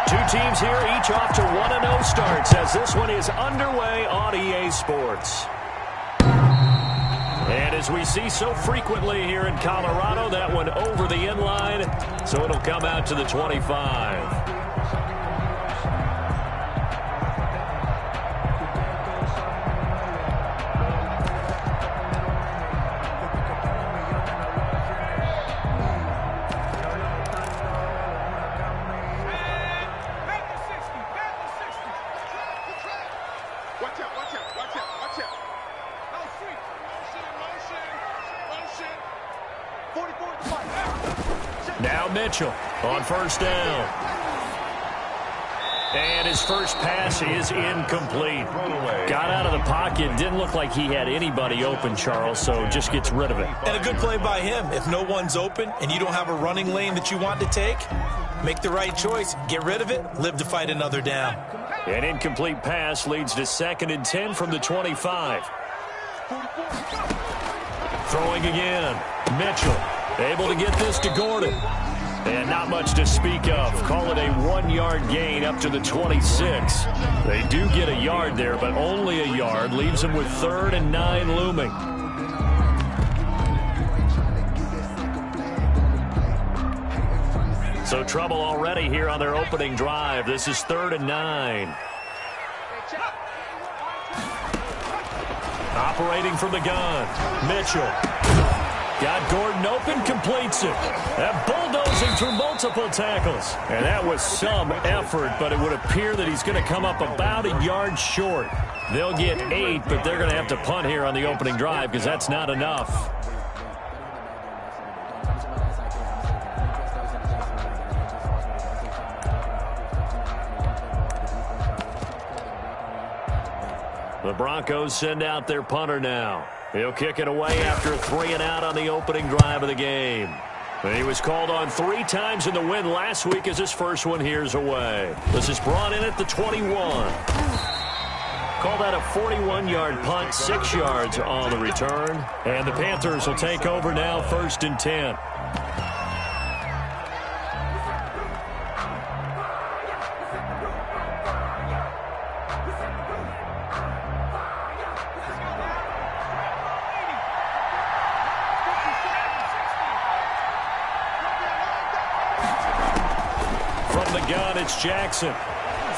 Two teams here, each off to 1-0 starts as this one is underway on EA Sports. And as we see so frequently here in Colorado, that one over the end line, so it'll come out to the 25. Now Mitchell on first down. And his first pass is incomplete. Got out of the pocket. Didn't look like he had anybody open, Charles, so just gets rid of it. And a good play by him. If no one's open and you don't have a running lane that you want to take, make the right choice. Get rid of it. Live to fight another down. An incomplete pass leads to 2nd and 10 from the 25. Throwing again. Mitchell able to get this to Gordon. And not much to speak of. Call it a 1-yard gain up to the 26. They do get a yard there, but only a yard. Leaves them with 3rd and 9 looming. So trouble already here on their opening drive. This is 3rd and 9. Operating from the gun. Mitchell. Got Gordon open, completes it. That bulldozing through multiple tackles. And that was some effort, but it would appear that he's going to come up about a yard short. They'll get 8, but they're going to have to punt here on the opening drive because that's not enough. The Broncos send out their punter now. He'll kick it away after a 3-and-out on the opening drive of the game. He was called on 3 times in the win last week as his first one here's away. This is brought in at the 21. Call that a 41-yard punt, 6 yards on the return. And the Panthers will take over now, 1st and 10. It's Jackson.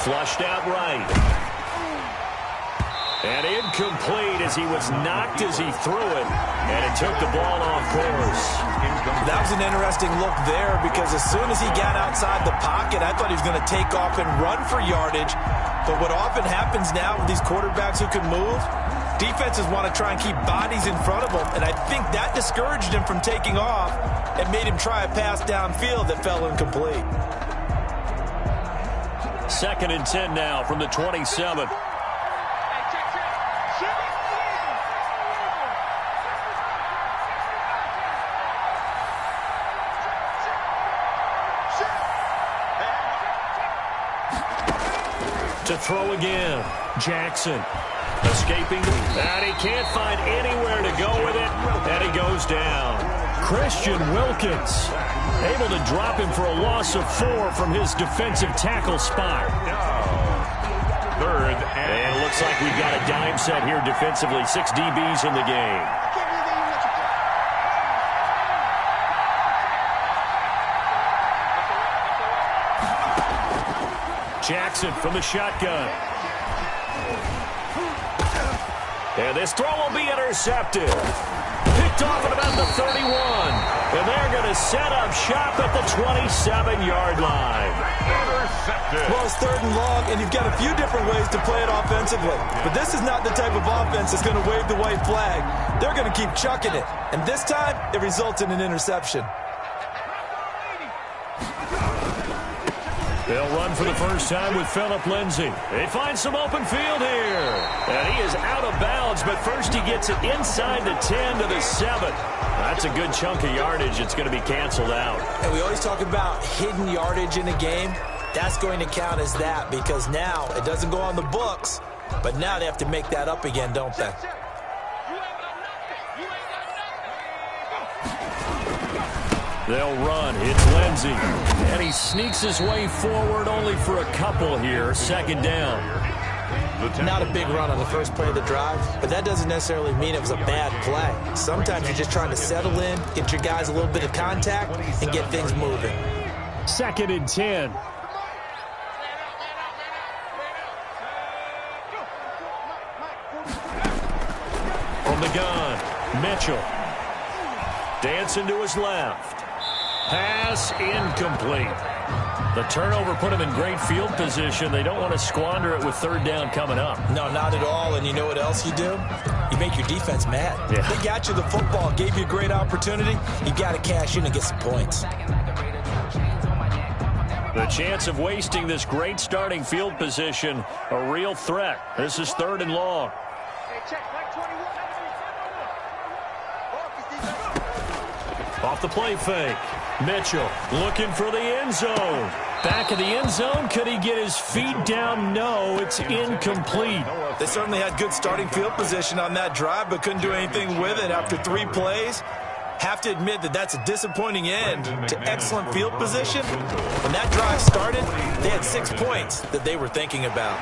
Flushed out right. And incomplete as he was knocked as he threw it. And it took the ball off course. That was an interesting look there because as soon as he got outside the pocket, I thought he was going to take off and run for yardage. But what often happens now with these quarterbacks who can move, defenses want to try and keep bodies in front of them. And I think that discouraged him from taking off and made him try a pass downfield that fell incomplete. 2nd and 10 now from the 27. To throw again. Jackson escaping. And he can't find anywhere to go with it. And he goes down. Christian Wilkins able to drop him for a loss of 4 from his defensive tackle spot. 3rd and it looks like we've got a dime set here defensively. 6 DBs in the game. Jackson from the shotgun. And this throw will be intercepted. Picked off at about the 31. And they're going to set up shop at the 27-yard line. Intercepted. Well, it's 3rd and long, and you've got a few different ways to play it offensively. But this is not the type of offense that's going to wave the white flag. They're going to keep chucking it. And this time, it results in an interception. They'll run for the first time with Phillip Lindsay. They find some open field here. And he is out of bounds, but first he gets it inside the 10 to the 7. That's a good chunk of yardage. It's going to be canceled out. And we always talk about hidden yardage in a game. That's going to count as that because now it doesn't go on the books, but now they have to make that up again, don't they? They'll run. It's Lindsey. And he sneaks his way forward only for a couple here. Second down. Not a big run on the first play of the drive, but that doesn't necessarily mean it was a bad play. Sometimes you're just trying to settle in, get your guys a little bit of contact, and get things moving. 2nd and 10. From the gun, Mitchell. Dancing to his left. Pass incomplete. The turnover put him in great field position. They don't want to squander it with 3rd down coming up. No, not at all. And you know what else you do? You make your defense mad. Yeah. They got you the football, gave you a great opportunity. You got to cash in and get some points. The chance of wasting this great starting field position, a real threat. This is 3rd and long. Off the play fake. Mitchell looking for the end zone. Back of the end zone. Could he get his feet down? No, it's incomplete. They certainly had good starting field position on that drive, but couldn't do anything with it after 3 plays. Have to admit that that's a disappointing end to excellent field position. When that drive started, they had 6 points that they were thinking about.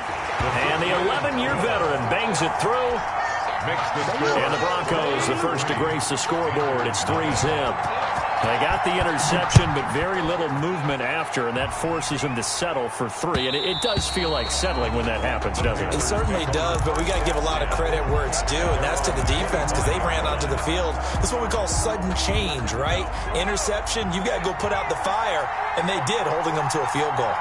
And the 11-year veteran bangs it through. And the Broncos, the first to grace the scoreboard. It's 3-zip. They got the interception, but very little movement after, and that forces them to settle for 3. And it does feel like settling when that happens, doesn't it? It certainly does, but we got to give a lot of credit where it's due, and that's to the defense because they ran onto the field. This is what we call sudden change, right? Interception, you've got to go put out the fire, and they did, holding them to a field goal.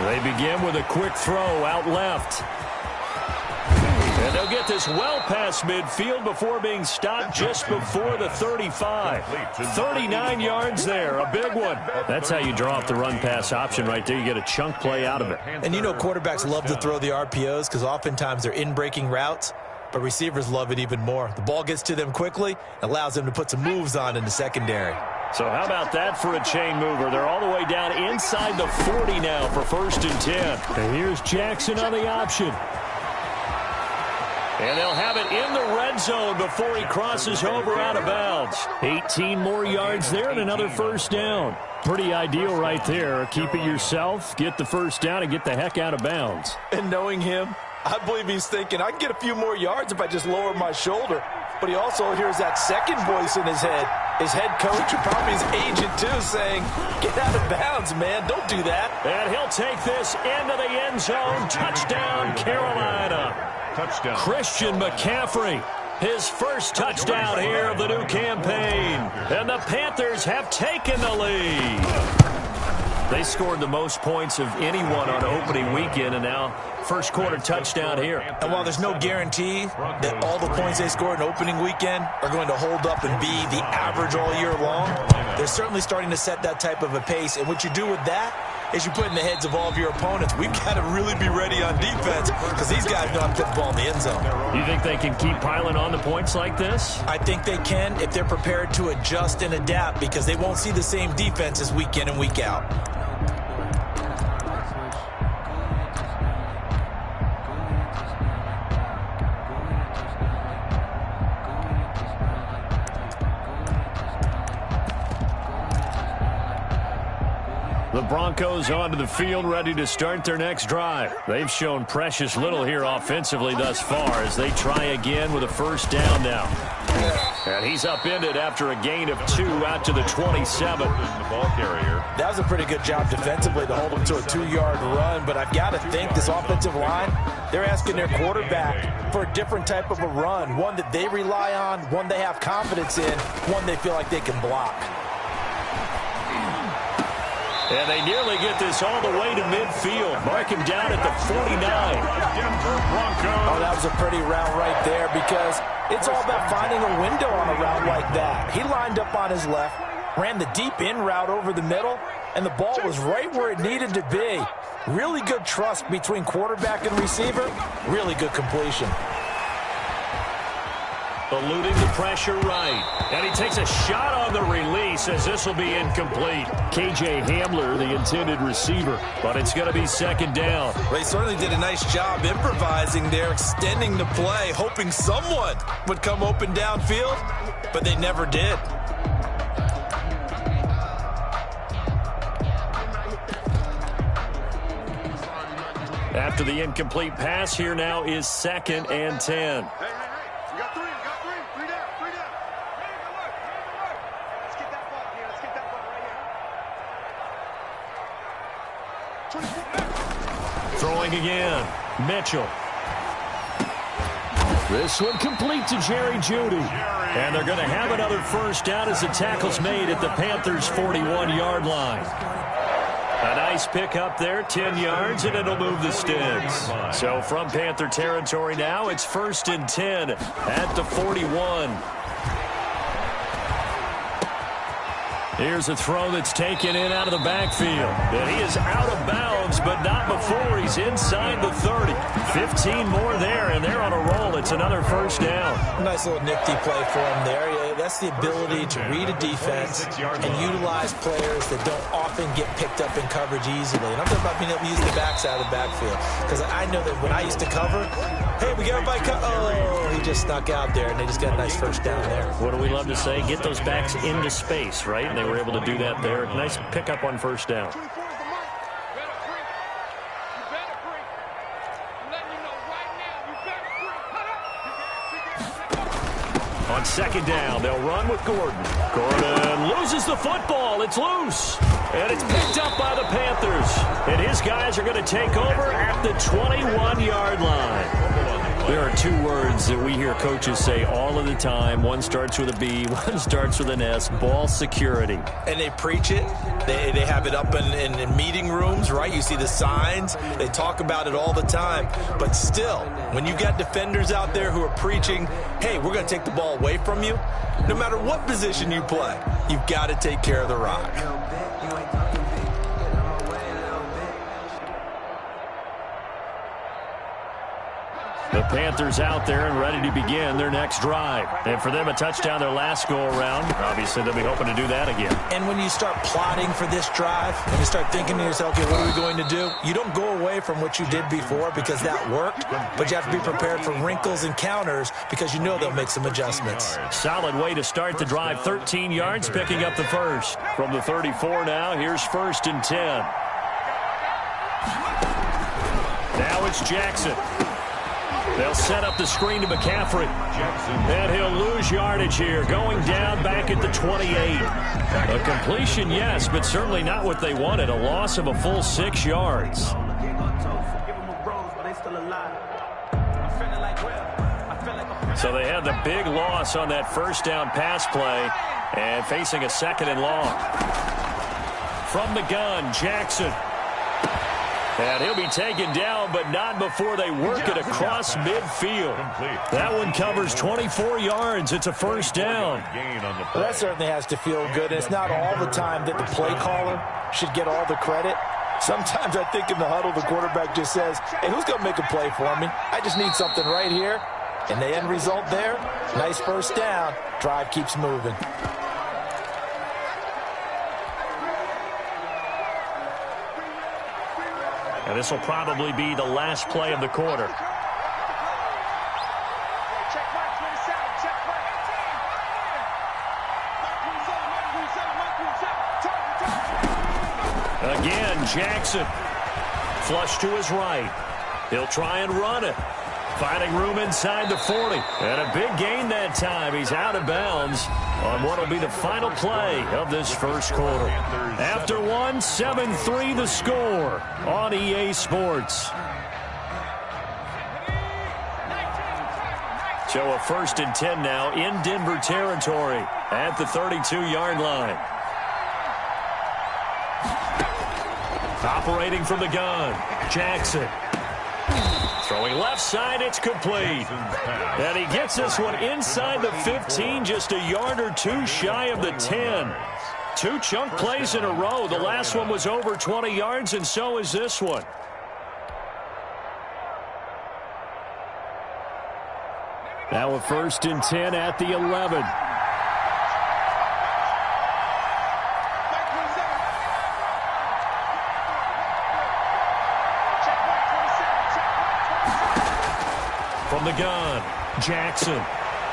They begin with a quick throw out left. And they'll get this well past midfield before being stopped just before the 35. 39 yards there, a big one. That's how you draw up the run-pass option right there. You get a chunk play out of it. And you know quarterbacks love to throw the RPOs because oftentimes they're in-breaking routes, but receivers love it even more. The ball gets to them quickly, allows them to put some moves on in the secondary. So how about that for a chain mover? They're all the way down inside the 40 now for 1st and 10. And here's Jackson on the option. And they'll have it in the red zone before he crosses over out of bounds. 18 more yards there and another 1st down. Pretty ideal right there. Keep it yourself, get the 1st down, and get the heck out of bounds. And knowing him, I believe he's thinking, I can get a few more yards if I just lower my shoulder. But he also hears that second voice in his head. His head coach and probably his agent, too, saying, get out of bounds, man. Don't do that. And he'll take this into the end zone. Touchdown, Carolina. Touchdown. Christian McCaffrey, his first touchdown here of the new campaign. And the Panthers have taken the lead. They scored the most points of anyone on opening weekend, and now first quarter touchdown here. And while there's no guarantee that all the points they scored in opening weekend are going to hold up and be the average all year long, they're certainly starting to set that type of a pace. And what you do with that is you put in the heads of all of your opponents, we've got to really be ready on defense because these guys know how to put the ball in the end zone. You think they can keep piling on the points like this? I think they can if they're prepared to adjust and adapt because they won't see the same defenses week in and week out. The Broncos onto the field, ready to start their next drive. They've shown precious little here offensively thus far as they try again with a 1st down now. And he's upended after a gain of 2 out to the 27. The ball carrier. That was a pretty good job defensively to hold him to a 2-yard run, but I've got to think this offensive line, they're asking their quarterback for a different type of a run, one that they rely on, one they have confidence in, one they feel like they can block. And they nearly get this all the way to midfield. Mark him down at the 49. Denver Broncos. Oh, that was a pretty route right there because it's all about finding a window on a route like that. He lined up on his left, ran the deep in route over the middle, and the ball was right where it needed to be. Really good trust between quarterback and receiver. Really good completion. eluding the pressure right. And he takes a shot on the release as this will be incomplete. K.J. Hamler, the intended receiver, but it's going to be second down. Well, he certainly did a nice job improvising there, extending the play, hoping someone would come open downfield, but they never did. After the incomplete pass, here now is 2nd and 10. Throwing again, Mitchell. This one complete to Jerry Jeudy. And they're going to have another first down as the tackle's made at the Panthers' 41-yard line. A nice pick up there, 10 yards, and it'll move the sticks. So from Panther territory now, it's 1st and 10 at the 41. Here's a throw that's taken in out of the backfield. And he is out of bounds, but not before he's inside the 30. 15 more there, and they're on a roll. It's another first down. Nice little nifty play for him there. That's the ability to read a defense and utilize players that don't often get picked up in coverage easily. And I'm talking about being able to use the backside of the backfield. Because I know that when I used to cover, hey, we got everybody covered. Oh, he just snuck out there, and they just got a nice first down there. What do we love to say? Get those backs into space, right? And they were able to do that there. Nice pickup on first down. On 2nd down, they'll run with Gordon. Gordon loses the football. It's loose. And it's picked up by the Panthers. And his guys are going to take over at the 21-yard line. There are two words that we hear coaches say all of the time. One starts with a B, one starts with an S, ball security. And they preach it. They have it up in meeting rooms, right? You see the signs. They talk about it all the time. But still, when you got defenders out there who are preaching, hey, we're going to take the ball away from you, no matter what position you play, you've got to take care of the rock. The Panthers out there and ready to begin their next drive. And for them, a touchdown their last go-around. Obviously, they'll be hoping to do that again. And when you start plotting for this drive, and you start thinking to yourself, okay, what are we going to do? You don't go away from what you did before because that worked, but you have to be prepared for wrinkles and counters because you know they'll make some adjustments. Solid way to start the drive. 13 yards, picking up the first. From the 34 now, here's 1st and 10. Now it's Jackson. They'll set up the screen to McCaffrey. And he'll lose yardage here, going down back at the 28. A completion, yes, but certainly not what they wanted. A loss of a full 6 yards. So they had the big loss on that first down pass play and facing a 2nd and long. From the gun, Jackson. And he'll be taken down, but not before they work it across midfield. That one covers 24 yards. It's a first down. Well, that certainly has to feel good. And it's not all the time that the play caller should get all the credit. Sometimes I think in the huddle, the quarterback just says, hey, who's going to make a play for me? I just need something right here. And the end result there, nice first down. Drive keeps moving. And this will probably be the last play of the quarter. Again, Jackson. Flush to his right. He'll try and run it. Finding room inside the 40. And a big gain that time. He's out of bounds on what will be the final play of this first quarter. After one, 7-3 the score on EA Sports. So a 1st and 10 now in Denver territory at the 32-yard line. Operating from the gun, Jackson. Throwing left side, it's complete. And he gets this one inside the 15, just a yard or two shy of the 10. Two chunk plays in a row. The last one was over 20 yards, and so is this one. Now a 1st and 10 at the 11. From the gun, Jackson.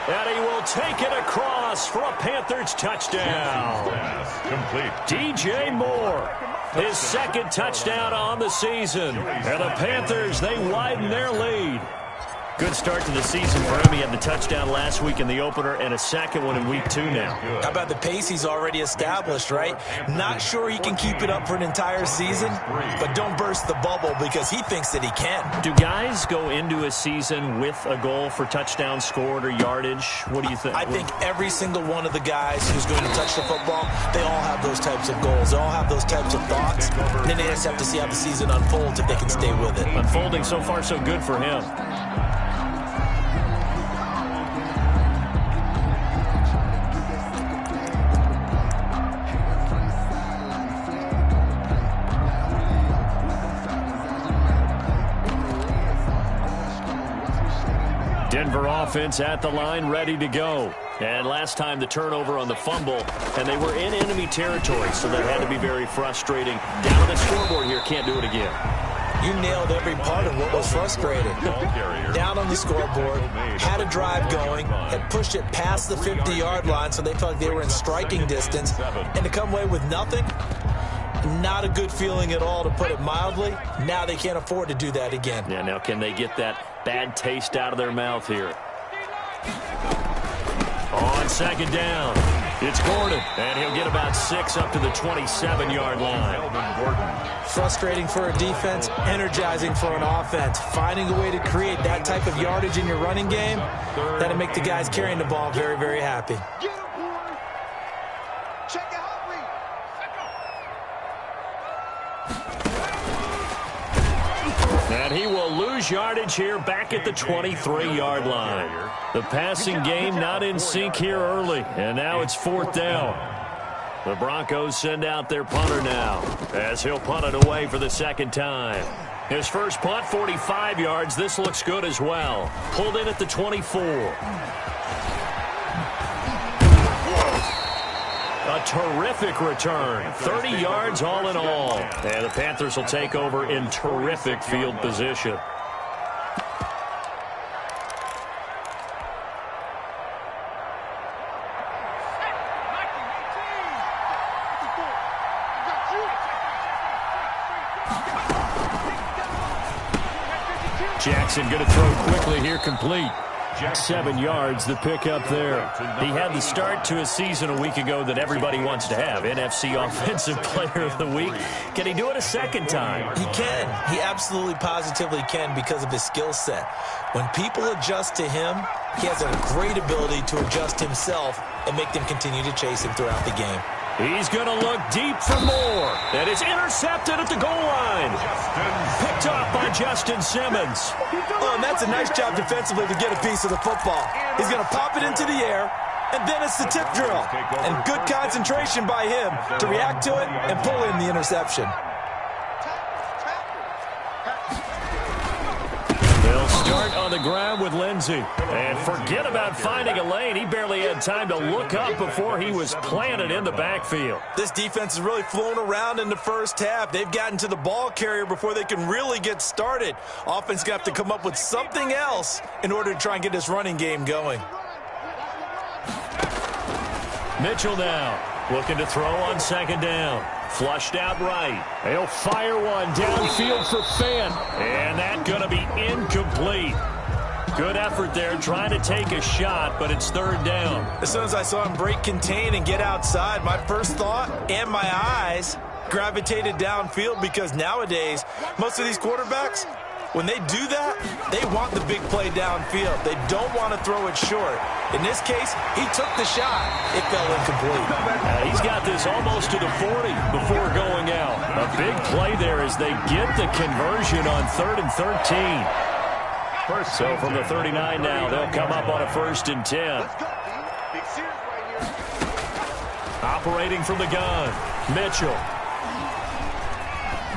And he will take it across for a Panthers touchdown. Complete. DJ Moore, his 2nd touchdown on the season. And the Panthers, they widen their lead. Good start to the season for him. He had the touchdown last week in the opener and a 2nd one in week 2 now. How about the pace he's already established, right? Not sure he can keep it up for an entire season, but don't burst the bubble because he thinks that he can. Do guys go into a season with a goal for touchdown scored or yardage? What do you think? I think every single one of the guys who's going to touch the football, they all have those types of goals. They all have those types of thoughts. And then they just have to see how the season unfolds if they can stay with it. Unfolding so far so good for him. Denver offense at the line, ready to go. And last time the turnover on the fumble, and they were in enemy territory, so that had to be very frustrating. Down on the scoreboard here, can't do it again. You nailed every part of what was frustrating. Down on the scoreboard, had a drive going, had pushed it past the 50-yard line, so they felt like they were in striking distance, and to come away with nothing, not a good feeling at all, to put it mildly. Now they can't afford to do that again. Yeah, now can they get that bad taste out of their mouth here? On 2nd down, it's Gordon, and he'll get about 6 up to the 27-yard line. Frustrating for a defense, energizing for an offense. Finding a way to create that type of yardage in your running game, that'll make the guys carrying the ball very, very happy. And he will lose yardage here back at the 23-yard line. The passing game not in sync here early, and now it's 4th down. The Broncos send out their punter now, as he'll punt it away for the 2nd time. His first punt, 45 yards. This looks good as well. Pulled in at the 24. A terrific return. 30 yards all in all. And the Panthers will take over in terrific field position. Jackson going to throw quickly here, complete. 7 yards, the pickup there. He had the start to a season a week ago that everybody wants to have. NFC Offensive Player of the Week. Can he do it a 2nd time? He can. He absolutely positively can because of his skill set. When people adjust to him, he has a great ability to adjust himself and make them continue to chase him throughout the game. He's going to look deep for more. And it's intercepted at the goal line. Picked off by Justin Simmons. Oh, and that's a nice job defensively to get a piece of the football. He's going to pop it into the air, and then it's the tip drill. And good concentration by him to react to it and pull in the interception. They'll start on the ground with Lindsey. And forget about finding a lane. He barely had time to look up before he was planted in the backfield. This defense has really flown around in the first half. They've gotten to the ball carrier before they can really get started. Offense got to come up with something else in order to try and get this running game going. Mitchell now looking to throw on 2nd down. Flushed out right. He'll fire one downfield for Fant. And that's going to be incomplete. Good effort there trying to take a shot, but it's 3rd down. As soon as I saw him break contain and get outside, my first thought and my eyes gravitated downfield because nowadays, most of these quarterbacks, when they do that, they want the big play downfield. They don't want to throw it short. In this case, he took the shot. It fell incomplete. He's got this almost to the 40 before going out. A big play there as they get the conversion on 3rd and 13. So from the 39 now, they'll come up on a 1st and 10. Operating from the gun, Mitchell.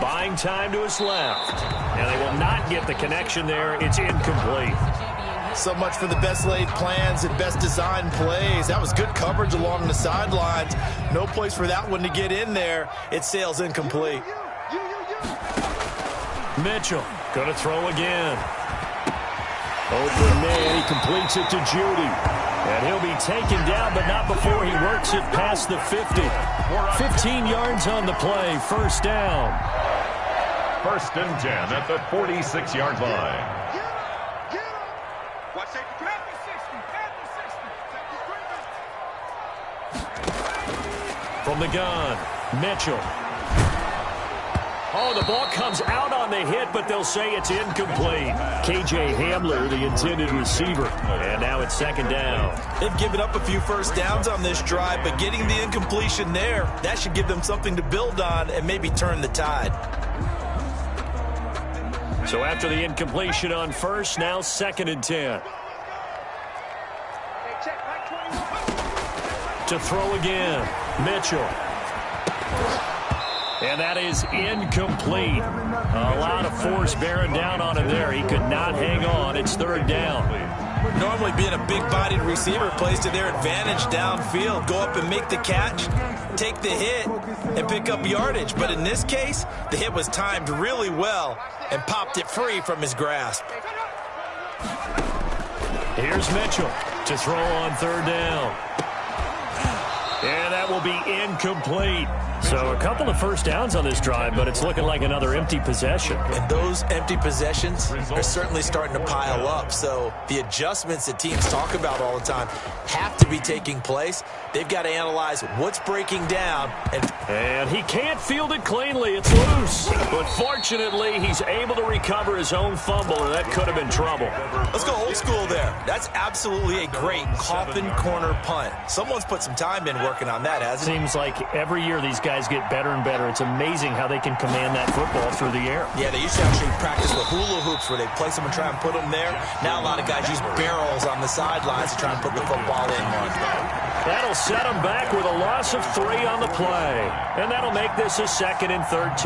Buying time to his left. And they will not get the connection there. It's incomplete. So much for the best laid plans and best designed plays. That was good coverage along the sidelines. No place for that one to get in there. It sails incomplete. Mitchell going to throw again. Open man, he completes it to Judy. And he'll be taken down, but not before he works it past the 50. 15 yards on the play, first down. 1st and 10 at the 46-yard line. From the gun, Mitchell. Oh, the ball comes out on the hit, but they'll say it's incomplete. K.J. Hamler, the intended receiver. And now it's 2nd down. They've given up a few first downs on this drive, but getting the incompletion there, that should give them something to build on and maybe turn the tide. So after the incompletion on first, now 2nd and 10. To throw again, Mitchell. And that is incomplete. A lot of force bearing down on him there. He could not hang on. It's 3rd down. Normally being a big-bodied receiver plays to their advantage downfield. Go up and make the catch, take the hit, and pick up yardage. But in this case, the hit was timed really well and popped it free from his grasp. Here's Mitchell to throw on 3rd down. And that will be incomplete. So a couple of first downs on this drive, but it's looking like another empty possession. And those empty possessions are certainly starting to pile up. So the adjustments that teams talk about all the time have to be taking place. They've got to analyze what's breaking down. And he can't field it cleanly. It's loose. But fortunately, he's able to recover his own fumble, and that could have been trouble. Let's go old school there. That's absolutely a great coffin corner punt. Someone's put some time in working on that, hasn't he? Seems like every year these guys get better and better. It's amazing how they can command that football through the air. Yeah, they used to actually practice with hula hoops where they place them and try and put them there. Now a lot of guys use barrels on the sidelines to try and put the football in. That'll set them back with a loss of 3 on the play. And that'll make this a 2nd and 13.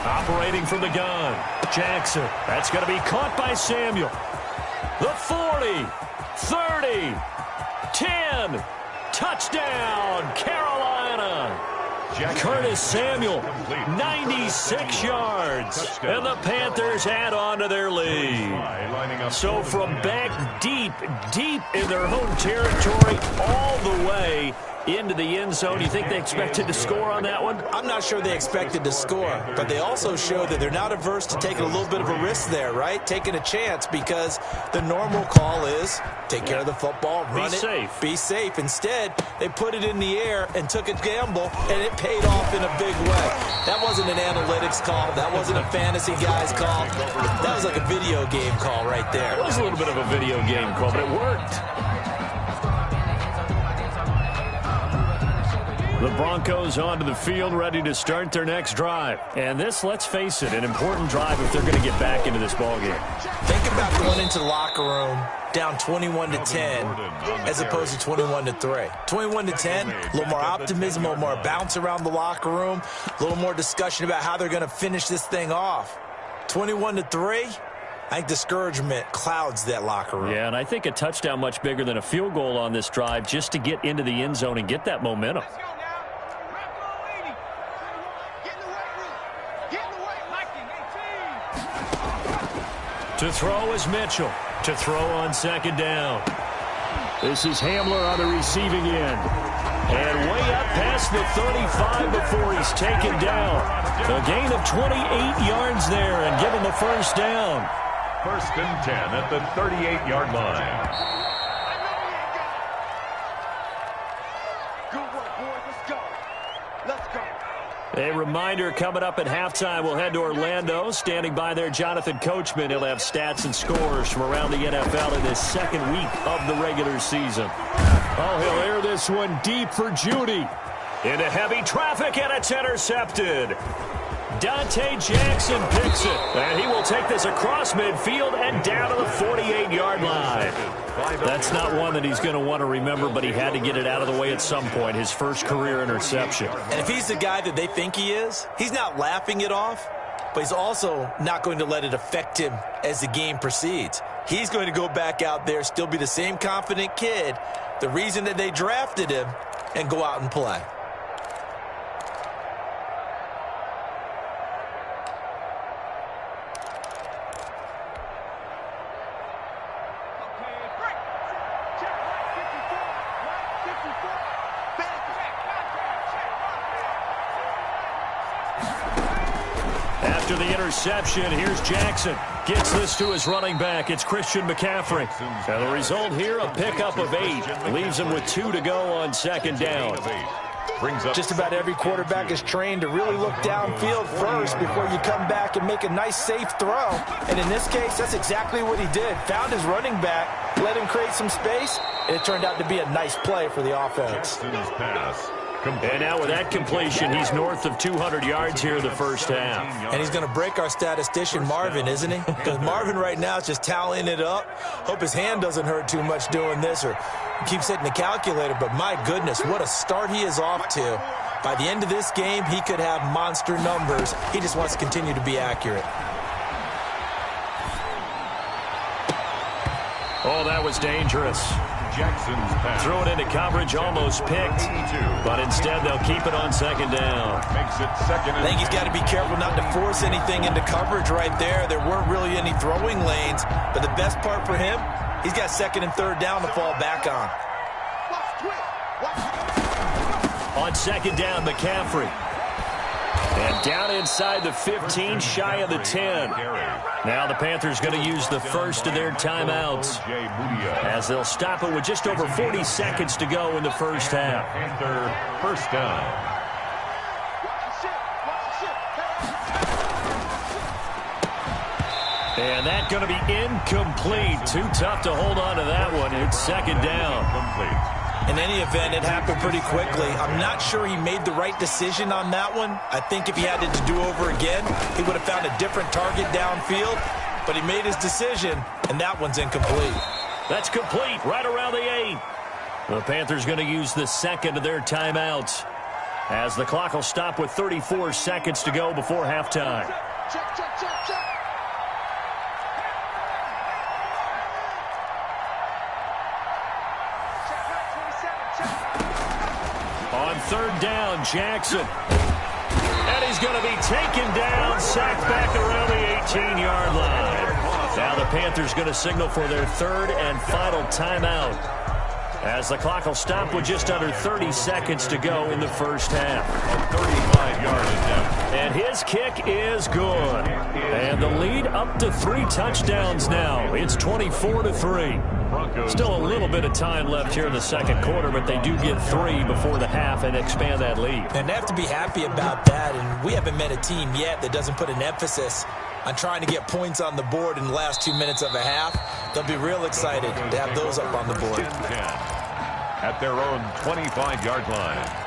Operating from the gun, Jackson. That's going to be caught by Samuel. The 40, 30, 10, touchdown, Carolina. Curtis Samuel, 96 yards, and the Panthers add on to their lead. So from back deep in their home territory all the way into the end zone. You think they expected to score on that one? I'm not sure they expected to score, but they also show that they're not averse to taking a little bit of a risk there, right? Taking a chance, because the normal call is take care of the football, run it, be safe. Instead, they put it in the air and took a gamble, and it paid off in a big way. That wasn't an analytics call. That wasn't a fantasy guy's call. That was like a video game call right there. It was a little bit of a video game call, but it worked. The Broncos onto the field, ready to start their next drive. And this, let's face it, an important drive if they're going to get back into this ballgame. Think about going into the locker room down 21-10 as opposed to 21-3. 21-10, a little more optimism, a little more bounce around the locker room, a little more discussion about how they're going to finish this thing off. 21-3, I think discouragement clouds that locker room. Yeah, and I think a touchdown much bigger than a field goal on this drive just to get into the end zone and get that momentum. To throw is Mitchell. To throw on 2nd down. This is Hamler on the receiving end. And way up past the 35 before he's taken down. A gain of 28 yards there and give him a first down. 1st and 10 at the 38-yard line. A reminder, coming up at halftime, we'll head to Orlando. Standing by there, Jonathan Coachman. He'll have stats and scores from around the NFL in his 2nd week of the regular season. Oh, he'll air this one deep for Judy. Into heavy traffic, and it's intercepted. Dante Jackson picks it. And he will take this across midfield and down to the 48-yard line. That's not one that he's going to want to remember, but he had to get it out of the way at some point, his first career interception. And if he's the guy that they think he is, he's not laughing it off, but he's also not going to let it affect him as the game proceeds. He's going to go back out there, still be the same confident kid, the reason that they drafted him, and go out and play. After the interception, here's Jackson. Gets this to his running back. It's Christian McCaffrey. And the result here, a pickup of 8. Leaves him with 2 to go on second down. Just about every quarterback is trained to really look downfield first before you come back and make a nice, safe throw. And in this case, that's exactly what he did. Found his running back, let him create some space, and it turned out to be a nice play for the offense. And now with that completion, he's north of 200 yards here in the first half. And he's going to break our statistician, Marvin, isn't he? Because Marvin right now is just tallying it up. Hope his hand doesn't hurt too much doing this or keeps hitting the calculator. But my goodness, what a start he is off to. By the end of this game, he could have monster numbers. He just wants to continue to be accurate. Oh, that was dangerous. Jackson's pass. Threw it into coverage, almost picked, but instead they'll keep it on second down. Makes it second. I think he's got to be careful not to force anything into coverage right there. There weren't really any throwing lanes, but the best part for him, he's got second and third down to fall back on. On second down, McCaffrey. And down inside the 15, shy of the 10. Now the Panthers going to use the first of their timeouts as they'll stop it with just over 40 seconds to go in the first half. Panther first down. And that going to be incomplete. Too tough to hold on to that one. It's second down. Complete. In any event, it happened pretty quickly. I'm not sure he made the right decision on that one. I think if he had it to do over again, he would have found a different target downfield. But he made his decision, and that one's incomplete. That's complete, right around the 8. The Panthers going to use the second of their timeouts as the clock will stop with 34 seconds to go before halftime. On third down, Jackson. And he's going to be taken down, sacked back around the 18-yard line. Now the Panthers going to signal for their third and final timeout as the clock will stop with just under 30 seconds to go in the first half. 35-yard attempt. And his kick is good. And the lead up to 3 touchdowns now. It's 24-3. Still a little bit of time left here in the second quarter, but they do get 3 before the half and expand that lead. And they have to be happy about that. And we haven't met a team yet that doesn't put an emphasis on trying to get points on the board in the last 2 minutes of a half. They'll be real excited to have those up on the board. At their own 25-yard line.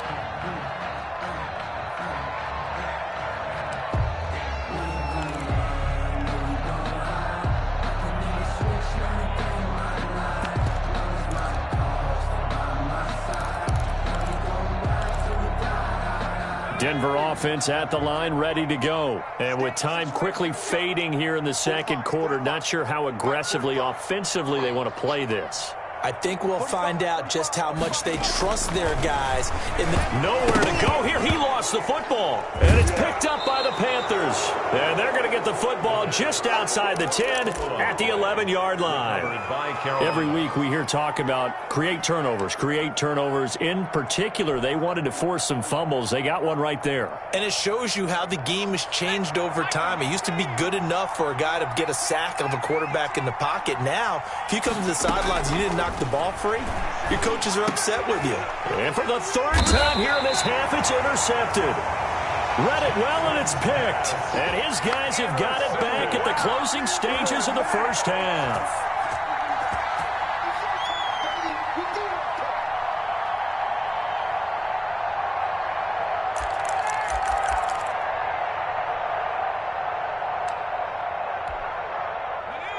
Denver offense at the line, ready to go. And with time quickly fading here in the second quarter, not sure how aggressively, offensively they want to play this. I think we'll find out just how much they trust their guys. Nowhere to go here. He lost the football. And it's picked up by the Panthers. And they're going to get the football just outside the 10 at the 11-yard line. Every week we hear talk about create turnovers. In particular, they wanted to force some fumbles. They got one right there. And it shows you how the game has changed over time. It used to be good enough for a guy to get a sack of a quarterback in the pocket. Now, if you come to the sidelines and you didn't knock the ball free, your coaches are upset with you. And for the third time here in this half, it's intercepted. Read it well, and it's picked. And his guys have got it back at the closing stages of the first half.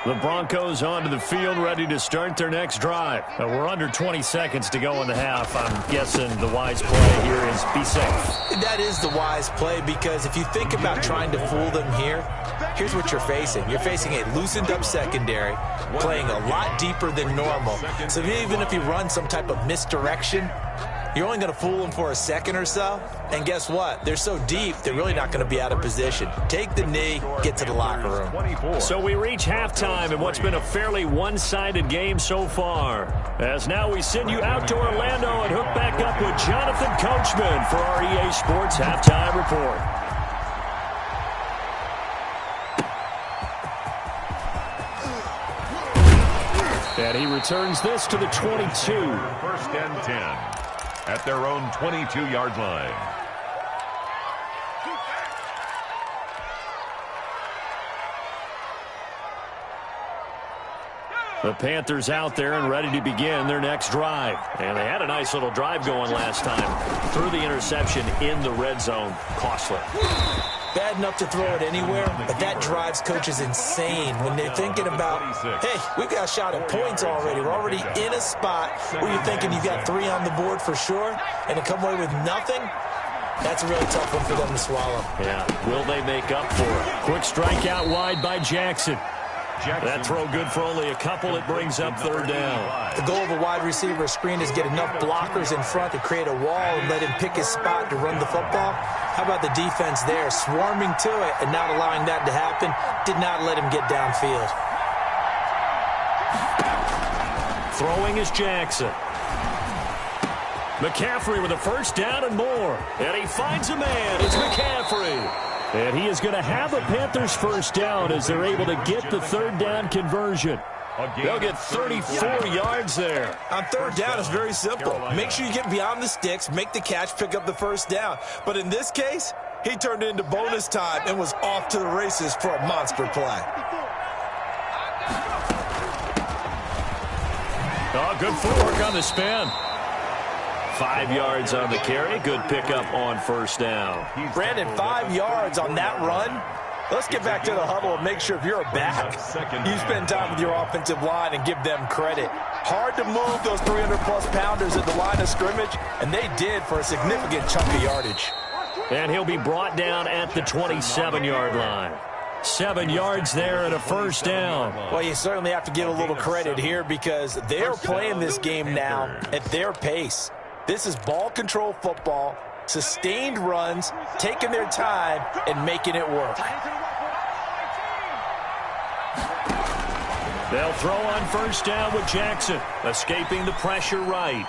The Broncos onto the field, ready to start their next drive. We're under 20 seconds to go in the half. I'm guessing the wise play here is be safe. That is the wise play, because if you think about trying to fool them here, here's what you're facing. You're facing a loosened-up secondary, playing a lot deeper than normal. So even if you run some type of misdirection, you're only going to fool them for a second or so. And guess what? They're so deep, they're really not going to be out of position. Take the knee, get to the locker room. So we reach halftime in what's been a fairly one-sided game so far. As now we send you out to Orlando and hook back up with Jonathan Coachman for our EA Sports Halftime Report. And he returns this to the 22. First and 10 at their own 22-yard line. The Panthers out there and ready to begin their next drive. And they had a nice little drive going last time. Threw the interception in the red zone. Costly. Bad enough to throw it anywhere, but that drives coaches insane when they're thinking about, hey, we've got a shot at points already. We're already in a spot where you're thinking you've got 3 on the board for sure, and to come away with nothing, that's a really tough one for them to swallow. Yeah, will they make up for it? Quick strike out wide by Jackson. That throw good for only a couple. It brings up third down. The goal of a wide receiver screen is get enough blockers in front to create a wall and let him pick his spot to run the football. How about the defense there, swarming to it and not allowing that to happen? Did not let him get downfield. Throwing is Jackson. McCaffrey with a first down and more. And he finds a man. It's McCaffrey. And he is going to have a Panthers first down as they're able to get the third down conversion. They'll get 34 yards there. On third down, it's very simple. Make sure you get beyond the sticks, make the catch, pick up the first down. But in this case, he turned it into bonus time and was off to the races for a monster play. Oh, good footwork on the spin. 5 yards on the carry. Good pickup on first down. Brandon, 5 yards on that run. Let's get back to the huddle and make sure if you're a back, you spend time with your offensive line and give them credit. Hard to move those 300-plus pounders at the line of scrimmage, and they did for a significant chunk of yardage. And he'll be brought down at the 27-yard line. 7 yards there and a first down. Well, you certainly have to give a little credit here because they're playing this game now at their pace. This is ball control football, sustained runs, taking their time, and making it work. They'll throw on first down with Jackson, escaping the pressure right.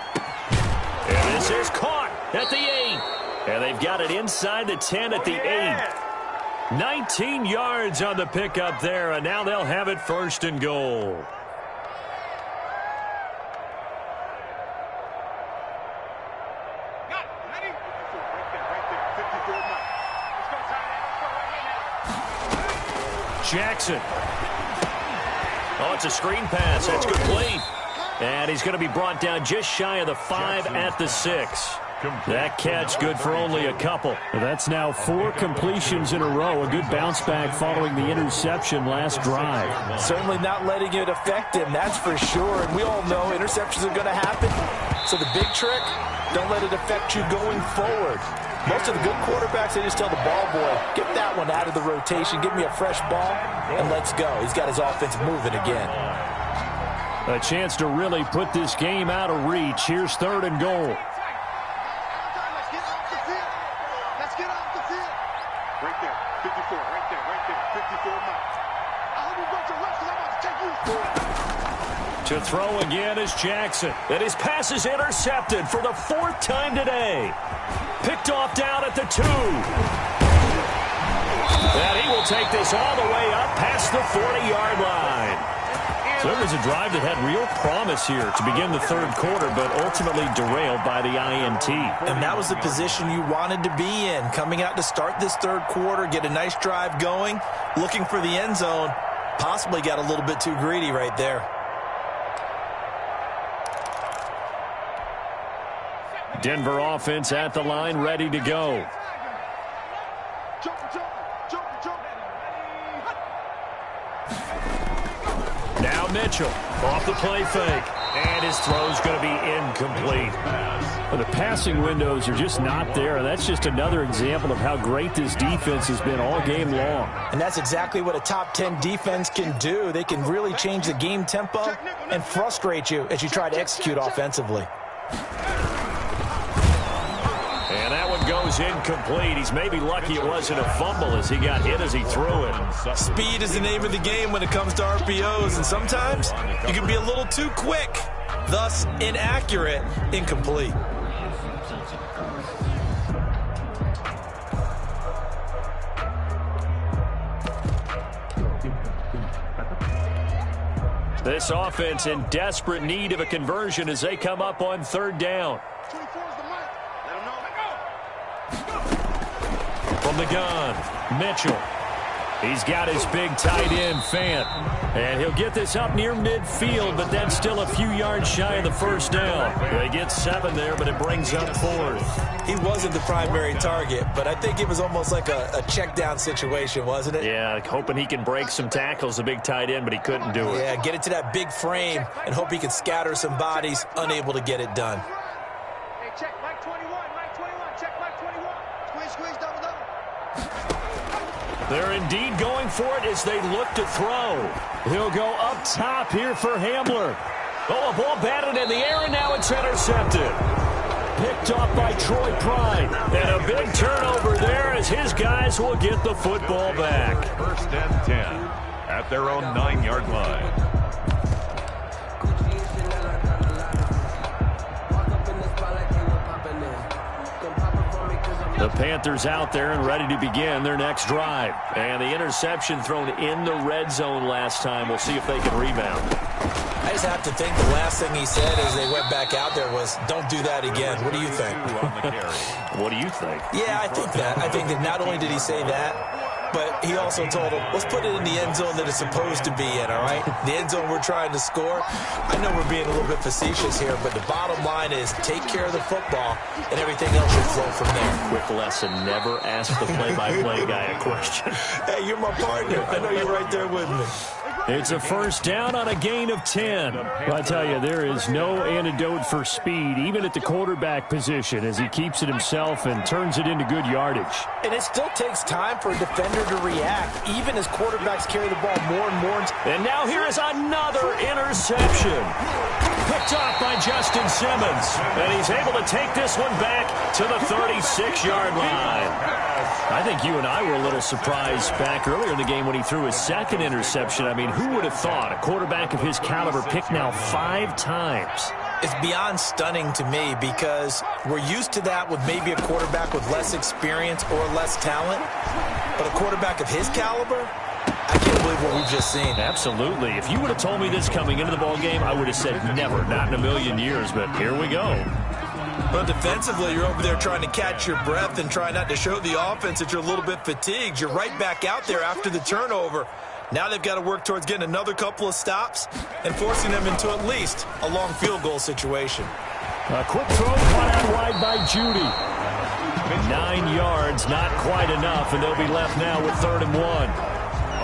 And this is caught at the 8. And they've got it inside the 10 at the 8. 19 yards on the pickup there, and now they'll have it first and goal. Jackson. Oh, it's a screen pass. That's complete. And he's going to be brought down just shy of the 5 at the 6. That catch good for only a couple. That's now 4 completions in a row. A good bounce back following the interception last drive. Certainly not letting it affect him, that's for sure. And we all know interceptions are going to happen. So the big trick, don't let it affect you going forward. Most of the good quarterbacks, they just tell the ball boy, get that one out of the rotation, give me a fresh ball, and let's go. He's got his offense moving again. A chance to really put this game out of reach. Here's third and goal. Let's get off the field. Right there, 54, right there, 54 miles. I hope you got your left, because I'm about to take you through. To throw again is Jackson. And his pass is intercepted for the 4th time today. Picked off down at the 2. And he will take this all the way up past the 40-yard line. So it was a drive that had real promise here to begin the third quarter, but ultimately derailed by the INT. And that was the position you wanted to be in. Coming out to start this third quarter, get a nice drive going, looking for the end zone. Possibly got a little bit too greedy right there. Denver offense at the line, ready to go. Mitchell. Off the play fake. And his throw's going to be incomplete. Well, the passing windows are just not there. That's just another example of how great this defense has been all game long. And that's exactly what a top 10 defense can do. They can really change the game tempo and frustrate you as you try to execute offensively. And that one goes incomplete. He's maybe lucky it wasn't a fumble as he got hit as he threw it. Speed is the name of the game when it comes to RPOs, and sometimes you can be a little too quick, thus inaccurate, incomplete. This offense in desperate need of a conversion as they come up on third down. From the gun, Mitchell. He's got his big tight end, Fant. And he'll get this up near midfield, but then still a few yards shy of the first down. They get 7 there, but it brings up 4th. He wasn't the primary target, but I think it was almost like a check down situation, wasn't it? Yeah, hoping he can break some tackles, the big tight end, but he couldn't do it. Yeah, get it to that big frame and hope he can scatter some bodies, unable to get it done. Hey, check, Mike 21, check Mike 21. Squeeze, double. They're indeed going for it as they look to throw. He'll go up top here for Hamler. Oh, a ball batted in the air, and now it's intercepted. Picked off by Troy Pride. And a big turnover there as his guys will get the football back. First and 10 at their own 9-yard line. The Panthers out there and ready to begin their next drive. And the interception thrown in the red zone last time. We'll see if they can rebound. I just have to think the last thing he said as they went back out there was, don't do that again. What do you think? What do you think? Yeah, I think that. I think that not only did he say that, but he also told him, let's put it in the end zone that it's supposed to be in, all right? The end zone we're trying to score. I know we're being a little bit facetious here, but the bottom line is take care of the football, and everything else will flow from there. Quick lesson, never ask the play-by-play guy a question. Hey, you're my partner. I know you're right there with me. It's a first down on a gain of 10. Well, I tell you, there is no antidote for speed, even at the quarterback position, as he keeps it himself and turns it into good yardage. And it still takes time for a defender to react, even as quarterbacks carry the ball more and more. And now here is another interception. Picked off by Justin Simmons. And he's able to take this one back to the 36-yard line. I think you and I were a little surprised back earlier in the game when he threw his second interception. I mean, who would have thought a quarterback of his caliber picked now 5 times? It's beyond stunning to me because we're used to that with maybe a quarterback with less experience or less talent. But a quarterback of his caliber, I can't believe what we've just seen. Absolutely. If you would have told me this coming into the ballgame, I would have said never, not in a million years. But here we go. But defensively, you're over there trying to catch your breath and try not to show the offense that you're a little bit fatigued. You're right back out there after the turnover. Now they've got to work towards getting another couple of stops and forcing them into at least a long field goal situation. A quick throw caught out wide by Judy. 9 yards, not quite enough, and they'll be left now with 3rd and 1.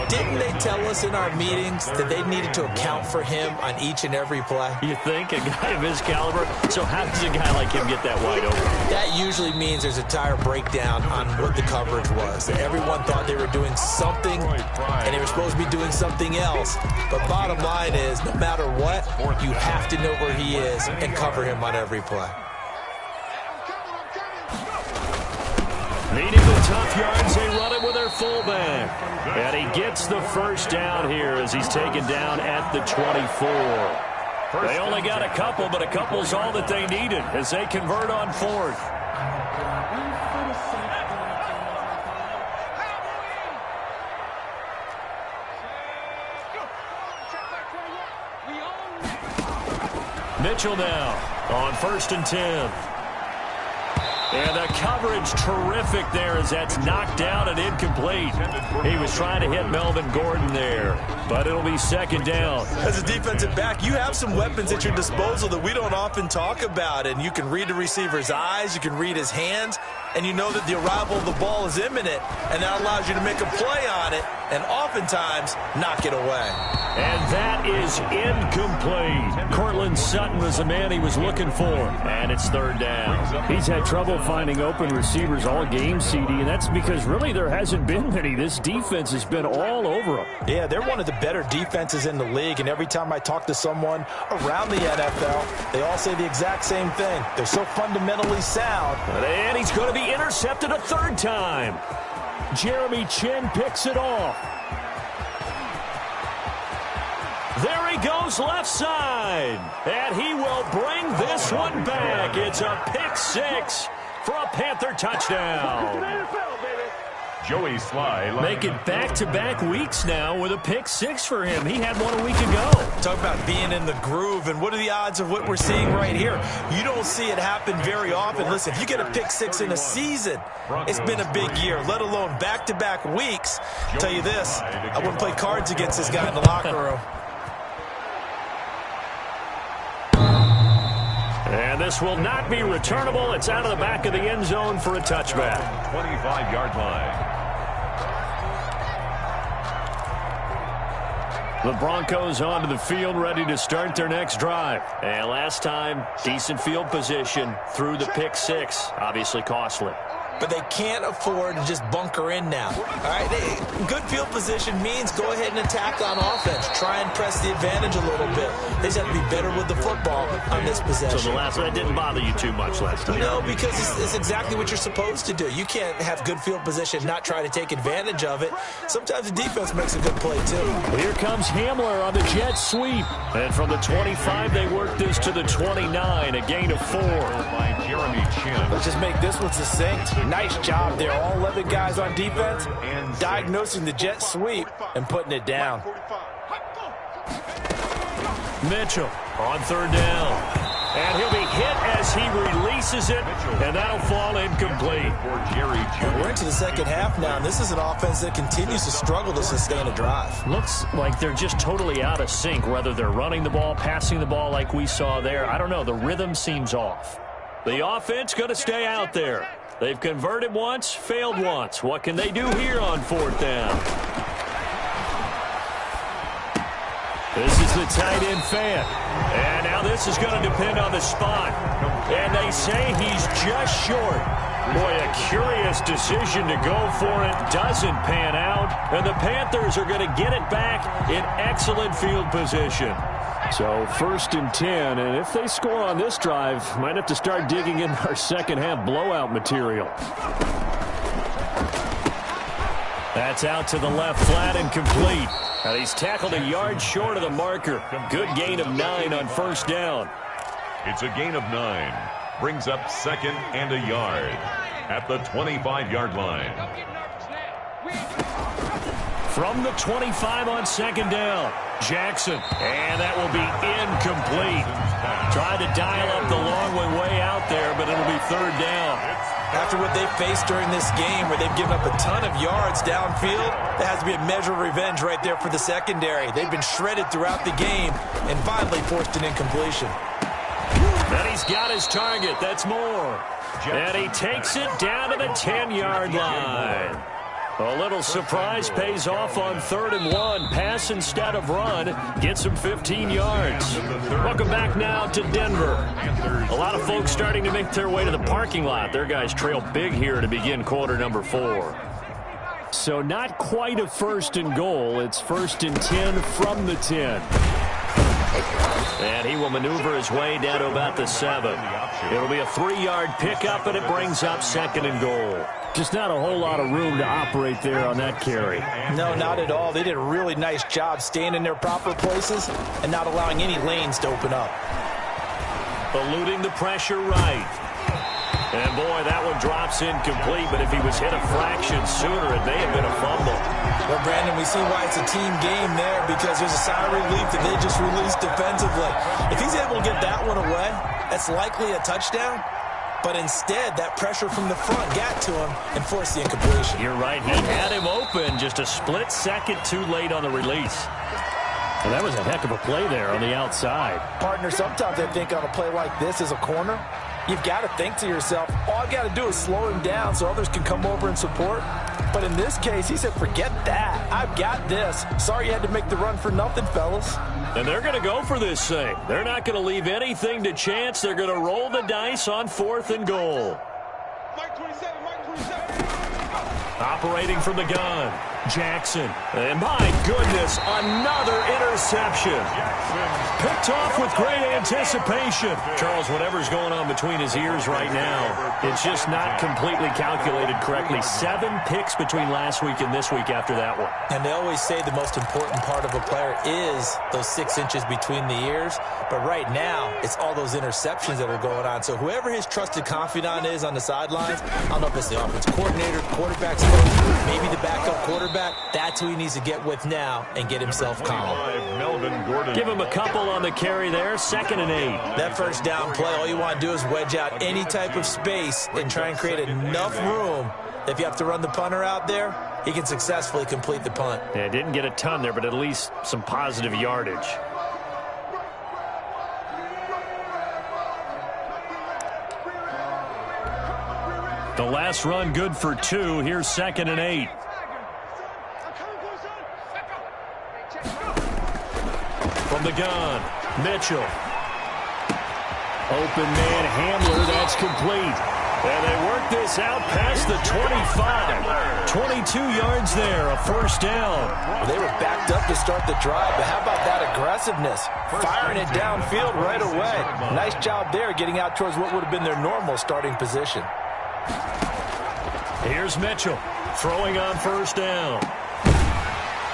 Didn't they tell us in our meetings that they needed to account for him on each and every play? You think? A guy of his caliber? So how does a guy like him get that wide open? That usually means there's a tire breakdown on what the coverage was. Everyone thought they were doing something, and they were supposed to be doing something else. But bottom line is, no matter what, you have to know where he is and cover him on every play. Needing the tough yards, they run it with their fullback. And he gets the first down here as he's taken down at the 24. They only got a couple, but a couple's all that they needed as they convert on 4th. Mitchell now on 1st and 10. And the coverage terrific there as that's knocked down and incomplete. He was trying to hit Melvin Gordon there, but it'll be second down. As a defensive back, you have some weapons at your disposal that we don't often talk about, and you can read the receiver's eyes, you can read his hands, and you know that the arrival of the ball is imminent, and that allows you to make a play on it and oftentimes knock it away. And that is incomplete. Cortland Sutton was the man he was looking for, and it's third down. He's had trouble finding open receivers all game, CD, and that's because really there hasn't been many. This defense has been all over them. Yeah, they're one of the better defenses in the league, and every time I talk to someone around the NFL, they all say the exact same thing. They're so fundamentally sound. And he's going to be intercepted a third time. Jeremy Chin picks it off. There he goes left side. And he will bring this one back. It's a pick six for a Panther touchdown. Joey Sly. Make it back-to-back weeks now with a pick six for him. He had one a week ago. Talk about being in the groove, and what are the odds of what we're seeing right here? You don't see it happen very often. Listen, if you get a pick six in a season, it's been a big year, let alone back-to-back weeks. I'll tell you this, I wouldn't play cards against this guy in the locker room. And this will not be returnable. It's out of the back of the end zone for a touchback. 25-yard line. The Broncos onto the field, ready to start their next drive. And last time, decent field position through the pick six. Obviously costly. But they can't afford to just bunker in now. All right, good field position means go ahead and attack on offense. Try and press the advantage a little bit. They just have to be better with the football on this possession. So the last one, that didn't bother you too much last time? No, because it's exactly what you're supposed to do. You can't have good field position, not try to take advantage of it. Sometimes the defense makes a good play, too. Here comes Hamler on the jet sweep. And from the 25, they work this to the 29, a gain of 4. By Jeremy Chin. Let's just make this one succinct. Nice job there. All 11 guys on defense diagnosing the jet sweep and putting it down. Mitchell on third down. And he'll be hit as he releases it, and that'll fall incomplete. We're into the second half now, and this is an offense that continues to struggle to sustain a drive. Looks like they're just totally out of sync, whether they're running the ball, passing the ball like we saw there. I don't know. The rhythm seems off. The offense going to stay out there. They've converted once, failed once. What can they do here on fourth down? This is the tight end fan. And now this is going to depend on the spot. And they say he's just short. Boy, a curious decision to go for it. Doesn't pan out. And the Panthers are going to get it back in excellent field position. So first and 10, and if they score on this drive, might have to start digging in our second half blowout material. That's out to the left, flat and complete. And he's tackled a yard short of the marker. Good gain of 9 on first down. It's a gain of 9. Brings up second and a yard at the 25-yard line. From the 25 on second down, Jackson. And that will be incomplete. Tried to dial up the long way out there, but it'll be third down. After what they've faced during this game, where they've given up a ton of yards downfield, there has to be a measure of revenge right there for the secondary. They've been shredded throughout the game and finally forced an incompletion. And he's got his target. That's more. And he takes it down to the 10-yard line. A little surprise pays off on 3rd and 1. Pass instead of run. Gets him 15 yards. Welcome back now to Denver. A lot of folks starting to make their way to the parking lot. Their guys trail big here to begin quarter number 4. So not quite a first and goal. It's 1st and 10 from the 10. And he will maneuver his way down to about the 7. It'll be a 3-yard pickup, and it brings up 2nd and goal. Just not a whole lot of room to operate there on that carry. No, not at all. They did a really nice job staying in their proper places and not allowing any lanes to open up. Eluding the pressure right. And boy, that one drops incomplete, but if he was hit a fraction sooner, it may have been a fumble. Well, Brandon, we see why it's a team game there, because there's a sigh of relief that they just released defensively. If he's able to get that one away, that's likely a touchdown. But instead, that pressure from the front got to him and forced the incompletion. You're right. He had him open, just a split second too late on the release. And that was a heck of a play there on the outside. Partner, sometimes I think on a play like this as a corner, you've got to think to yourself, all I've got to do is slow him down so others can come over and support. But in this case, he said, forget that. I've got this. Sorry you had to make the run for nothing, fellas. And they're going to go for this thing. They're not going to leave anything to chance. They're going to roll the dice on 4th and goal. Mike 27, Mike 27. Operating from the gun, Jackson. And my goodness, another interception. Picked off with great anticipation. Charles, whatever's going on between his ears right now, it's just not completely calculated correctly. 7 picks between last week and this week after that one. And they always say the most important part of a player is those 6 inches between the ears. But right now, it's all those interceptions that are going on. So whoever his trusted confidant is on the sidelines, I don't know if it's the offense coordinator, quarterback's coach, maybe the backup quarterback, that's who he needs to get with now and get himself calm. Give him a couple on the carry there, 2nd and 8. That first down play, all you want to do is wedge out any type of space and try and create enough room. If you have to run the punter out there, he can successfully complete the punt. Yeah, didn't get a ton there, but at least some positive yardage. The last run good for 2. Here's 2nd and 8. From the gun, Mitchell. Open man Hamler, that's complete. And they work this out past the 25. 22 yards there, a 1st down. They were backed up to start the drive, but how about that aggressiveness? Firing it downfield right away. Nice job there getting out towards what would have been their normal starting position. Here's Mitchell throwing on 1st down.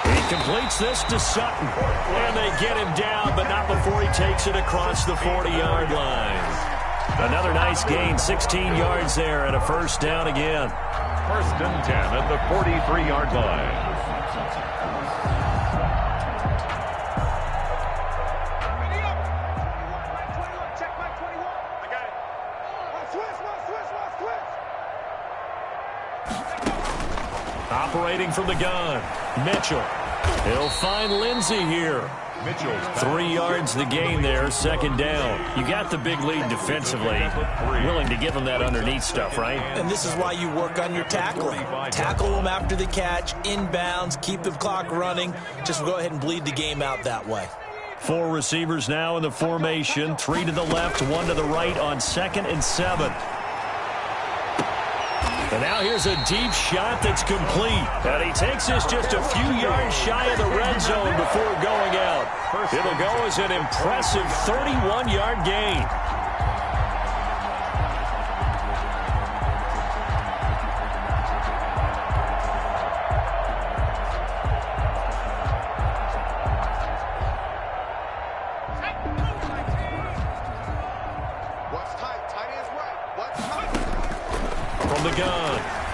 He completes this to Sutton. And they get him down, but not before he takes it across the 40-yard line. Another nice gain, 16 yards there, and a 1st down again. 1st and 10 at the 43-yard line. Operating from the gun, Mitchell. He'll find Lindsey here. 3 yards the gain there, 2nd down. You got the big lead defensively. Willing to give him that underneath stuff, right? And this is why you work on your tackling. Tackle them after the catch, inbounds, keep the clock running. Just go ahead and bleed the game out that way. 4 receivers now in the formation. 3 to the left, 1 to the right on 2nd and 7. And now here's a deep shot that's complete. And he takes this just a few yards shy of the red zone before going out. It'll go as an impressive 31-yard gain.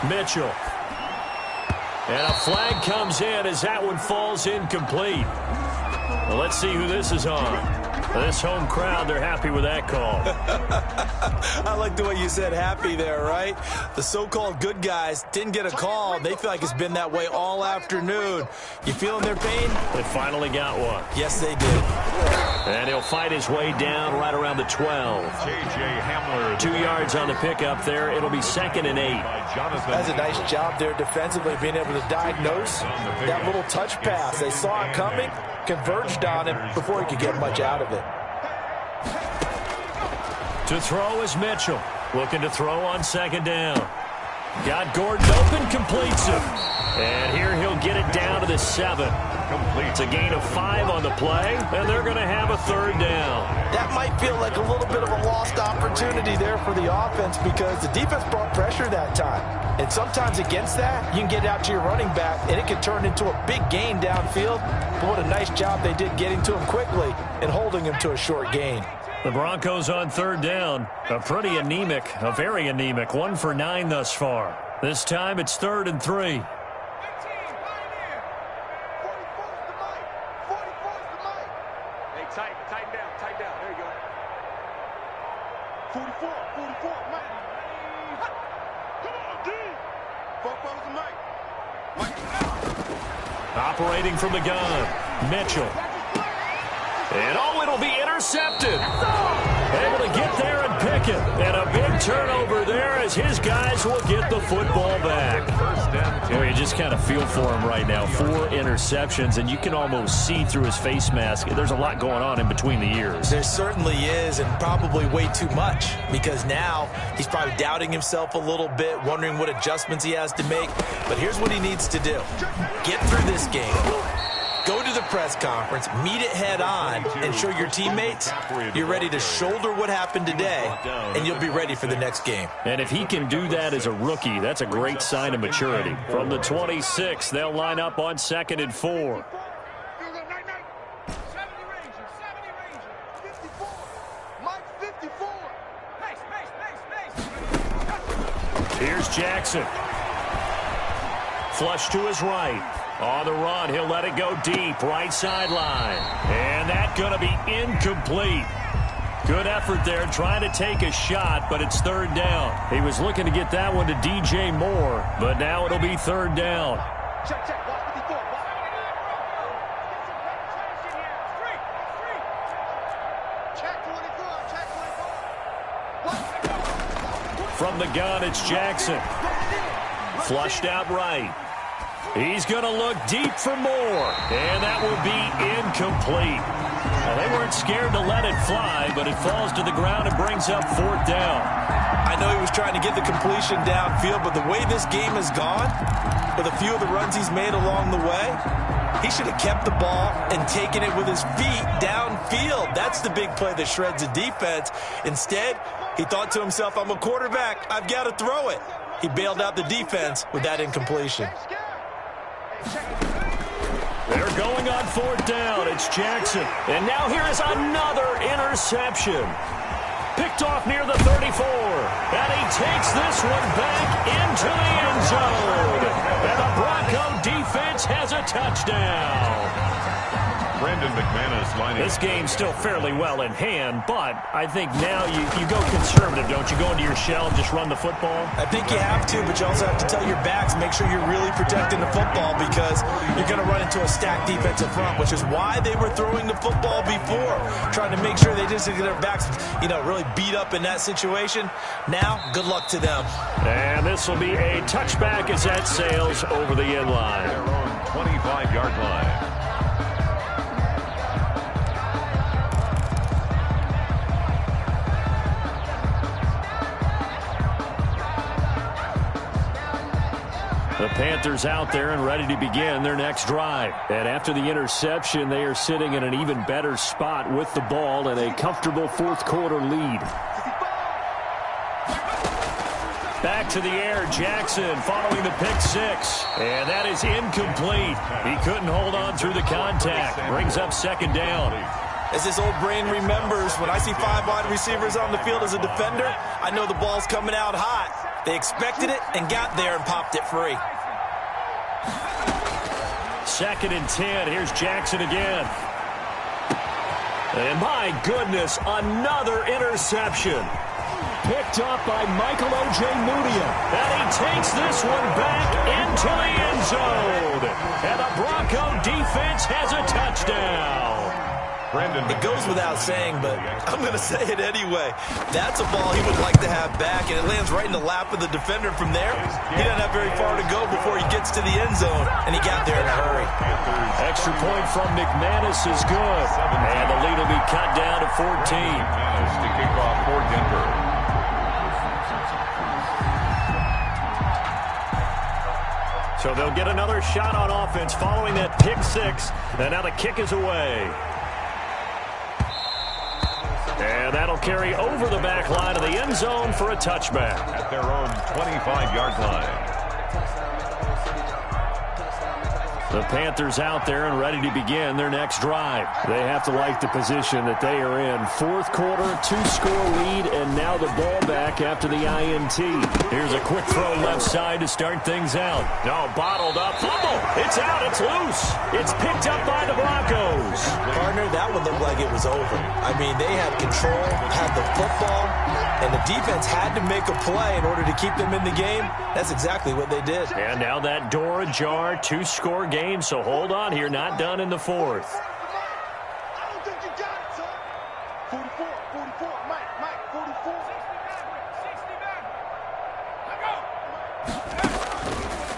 Mitchell. And a flag comes in as that one falls incomplete. Well, let's see who this is on. This home crowd, they're happy with that call. I like the way you said happy there, right? The so-called good guys didn't get a call. They feel like it's been that way all afternoon. You feeling their pain? They finally got one. Yes, they did. And he'll fight his way down right around the 12. J.J. Hamler. 2 yards on the pickup there. It'll be 2nd and 8. That's a nice job there defensively, being able to diagnose that little touch pass. They saw it coming, converged on him before he could get much out of it. To throw is Mitchell. Looking to throw on 2nd down. Got Gordon open, completes it. And here he'll get it down to the 7. It's a gain of 5 on the play, and they're going to have a 3rd down. That might feel like a little bit of a lost opportunity there for the offense because the defense brought pressure that time. And sometimes against that, you can get out to your running back, and it can turn into a big gain downfield. But what a nice job they did getting to him quickly and holding him to a short gain. The Broncos on 3rd down. A very anemic 1 for 9 thus far. This time it's 3rd and 3. Tighten down. There you go. 44, Mike. Come on, D. Four Mike. Operating from the gun, Mitchell. And it'll be intercepted. Able to get there and pick it. And a big turnover there as his guys will get the football back. You just kind of feel for him right now. 4 interceptions, and you can almost see through his face mask. There's a lot going on in between the ears. There certainly is, and probably way too much, because now he's probably doubting himself a little bit, wondering what adjustments he has to make. But here's what he needs to do. Get through this game. Go to the press conference, meet it head on, and show your teammates you're ready to shoulder what happened today, and you'll be ready for the next game. And if he can do that as a rookie, that's a great sign of maturity. From the 26, they'll line up on 2nd and 4. Here's Jackson. Flush to his right. On the run, he'll let it go deep, right sideline. And that's going to be incomplete. Good effort there, trying to take a shot, but it's 3rd down. He was looking to get that one to DJ Moore, but now it'll be 3rd down. Check. From the gun, it's Jackson. Flushed out right. He's going to look deep for more, and that will be incomplete. Well, they weren't scared to let it fly, but it falls to the ground and brings up 4th down. I know he was trying to get the completion downfield, but the way this game has gone, with a few of the runs he's made along the way, he should have kept the ball and taken it with his feet downfield. That's the big play that shreds a defense. Instead, he thought to himself, I'm a quarterback, I've got to throw it. He bailed out the defense with that incompletion. They're going on 4th down. It's Jackson. And now here is another interception. Picked off near the 34. And he takes this one back into the end zone. And the Bronco defense has a touchdown. Brandon McManus lining. This game's still fairly well in hand, but I think now you go conservative, don't you? Go into your shell and just run the football? I think you have to, but you also have to tell your backs, make sure you're really protecting the football, because you're going to run into a stacked defensive front, which is why they were throwing the football before, trying to make sure they just get their backs, really beat up in that situation. Now, good luck to them. And this will be a touchback as that sails over the end line. Their own 25-yard line. The Panthers out there and ready to begin their next drive. And after the interception, they are sitting in an even better spot with the ball and a comfortable 4th quarter lead. Back to the air, Jackson following the pick 6. And that is incomplete. He couldn't hold on through the contact. Brings up 2nd down. As this old brain remembers, when I see 5 wide receivers on the field as a defender, I know the ball's coming out hot. They expected it and got there and popped it free. 2nd and 10. Here's Jackson again. And my goodness, another interception. Picked up by Michael O.J. Mudia. And he takes this one back into the end zone. And the Bronco defense has a touchdown. It goes without saying, but I'm going to say it anyway. That's a ball he would like to have back, and it lands right in the lap of the defender from there. He doesn't have very far to go before he gets to the end zone, and he got there in a hurry. Extra point from McManus is good, and the lead will be cut down to 14. McManus to kick off for Denver. So they'll get another shot on offense following that pick 6, and now the kick is away. And that'll carry over the back line of the end zone for a touchback. At their own 25-yard line. The Panthers out there and ready to begin their next drive. They have to like the position that they are in. Fourth quarter, 2-score lead, and now the ball back after the INT. Here's a quick throw left side to start things out. No, bottled up. Fumble. It's out. It's loose. It's picked up by the Broncos. Partner, that one looked like it was over. I mean, they had control, had the football, and the defense had to make a play in order to keep them in the game. That's exactly what they did. And now that door ajar, 2-score game. So hold on here, not done in the fourth. I don't think you got it, son. 44, Mike, 44.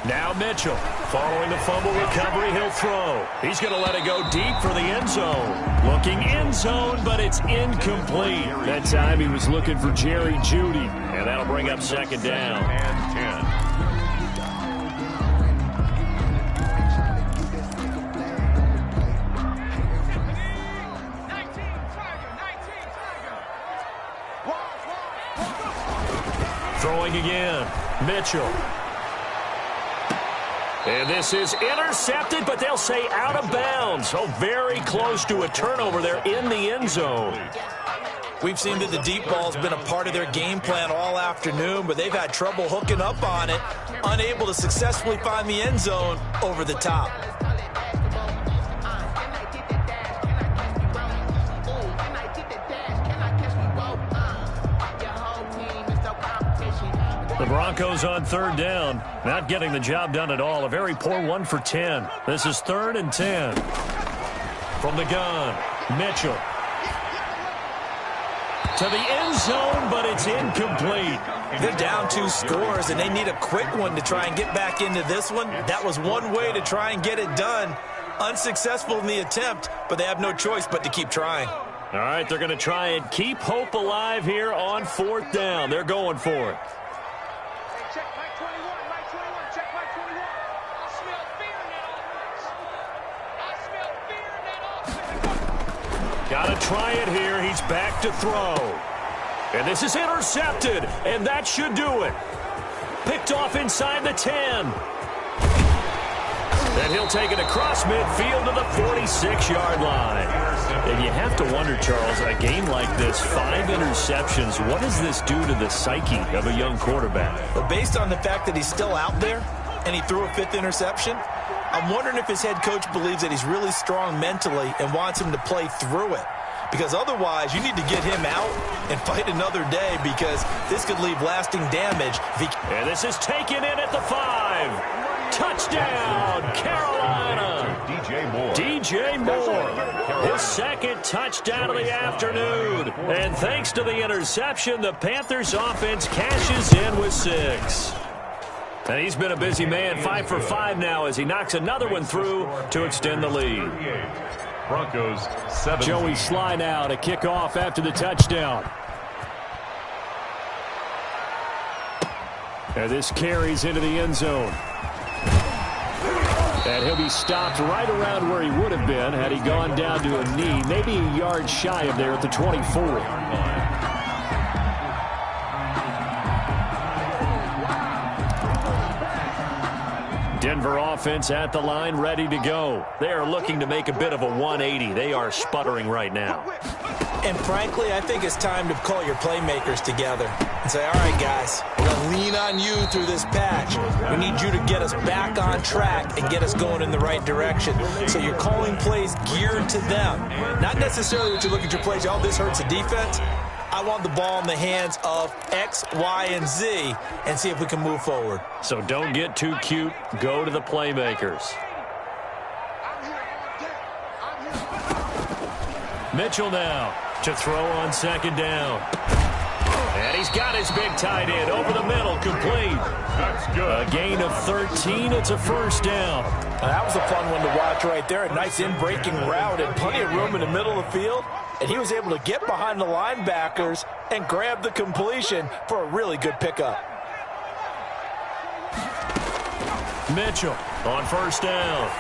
Now Mitchell, following the fumble recovery, he'll throw. He's going to let it go deep for the end zone. Looking end zone, but it's incomplete. That time he was looking for Jerry Jeudy, and that'll bring up second down. And 10. Throwing again, Mitchell. And this is intercepted, but they'll say out of bounds. So very close to a turnover there in the end zone. We've seen that the deep ball's been a part of their game plan all afternoon, but they've had trouble hooking up on it, unable to successfully find the end zone over the top. The Broncos on third down, not getting the job done at all. A very poor 1 for 10. This is 3rd and 10. From the gun, Mitchell. To the end zone, but it's incomplete. They're down 2 scores, and they need a quick one to try and get back into this one. That was one way to try and get it done. Unsuccessful in the attempt, but they have no choice but to keep trying. All right, they're going to try and keep hope alive here on 4th down. They're going for it. Check Mike 21, check Mike 21. I smell fear in that offense. Got to try it here. He's back to throw. And this is intercepted, and that should do it. Picked off inside the 10. Then he'll take it across midfield to the 46-yard line. And you have to wonder, Charles, a game like this, 5 interceptions, what does this do to the psyche of a young quarterback? But based on the fact that he's still out there and he threw a 5th interception, I'm wondering if his head coach believes that he's really strong mentally and wants him to play through it. Because otherwise, you need to get him out and fight another day, because this could leave lasting damage. And this is taken in at the 5. Touchdown, Carolina. DJ Moore. His 2nd touchdown of the afternoon. And thanks to the interception, the Panthers offense cashes in with 6. And he's been a busy man, 5 for 5 now as he knocks another one through to extend the lead. Broncos 7. Joey Sly now to kick off after the touchdown. And this carries into the end zone. And he'll be stopped right around where he would have been had he gone down to a knee, maybe a yard shy of there at the 24. Denver offense at the line, ready to go. They are looking to make a bit of a 180. They are sputtering right now. And frankly, I think it's time to call your playmakers together and say, all right, guys, we're going to lean on you through this patch. We need you to get us back on track and get us going in the right direction. So you're calling plays geared to them. Not necessarily that you look at your plays, oh, this hurts the defense. I want the ball in the hands of X, Y, and Z and see if we can move forward. So don't get too cute. Go to the playmakers. Mitchell now to throw on 2nd down. And he's got his big tight end over the middle, complete. That's good. A gain of 13. It's a 1st down. Now, that was a fun one to watch right there. A nice in-breaking route and plenty of room in the middle of the field. And he was able to get behind the linebackers and grab the completion for a really good pickup. Mitchell on 1st down.